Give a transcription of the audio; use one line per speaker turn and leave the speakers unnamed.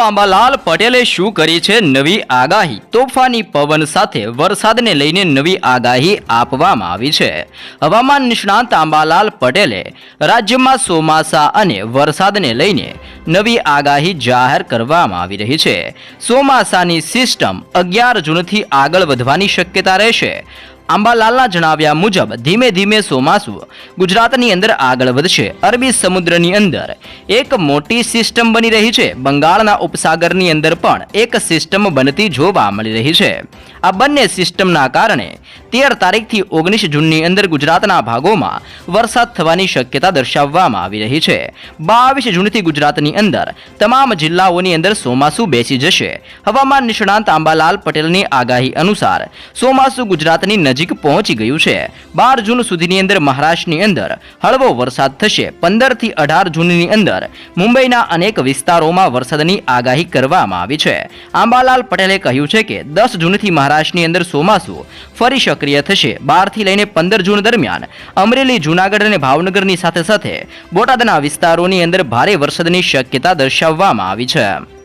આંબાલાલ પટેલે શું કરી છે નવી આગાહી? તોફાની પવન સાથે વરસાદને લઈને નવી આગાહી આપવામાં આવી છે. હવામાન નિષ્ણાંત આંબાલાલ પટેલે રાજ્યમાં ચોમાસા અને વરસાદને લઈને નવી આગાહી જાહેર કરવામાં આવી રહી છે. ચોમાસાની સિસ્ટમ 11 જૂનથી આગળ વધવાની શક્યતા રહેશે. આંબાલાલના જણાવ્યા મુજબ ધીમે ધીમે ચોમાસું ગુજરાતની અંદર આગળ વધશે. અરબી સમુદ્રની અંદર એક મોટી સિસ્ટમ બની રહી છે. બંગાળના ઉપસાગરની અંદર પણ એક સિસ્ટમ બનતી જોવા મળી રહી છે. આ બંને સિસ્ટમના કારણે 13 તારીખથી 19 જૂનની અંદર ગુજરાતના ભાગોમાં વરસાદ થવાની શક્યતા દર્શાવવામાં આવી રહી છે. 22 જૂનથી ગુજરાતની અંદર તમામ જિલ્લાઓની અંદર ચોમાસું બેસી જશે. હવામાન નિષ્ણાંત આંબાલાલ પટેલની આગાહી અનુસાર ચોમાસું ગુજરાતની નજીક પહોંચી ગયું છે. 12 જૂન સુધીની અંદર મહારાષ્ટ્રની અંદર હળવો વરસાદ થશે. 15 થી 18 જૂનની અંદર મુંબઈના અનેક વિસ્તારોમાં વરસાદની આગાહી કરવામાં આવી છે. આંબાલાલ પટેલે કહ્યું છે કે 10 જૂનથી મહારાષ્ટ્રની અંદર ચોમાસું ફરી સક્રિય થશે. 12 થી લઈને 15 જૂન દરમિયાન અમરેલી, જૂનાગઢ અને ભાવનગરની સાથે સાથે બોટાદના વિસ્તારોની અંદર ભારે વરસાદની શક્યતા દર્શાવવામાં આવી છે.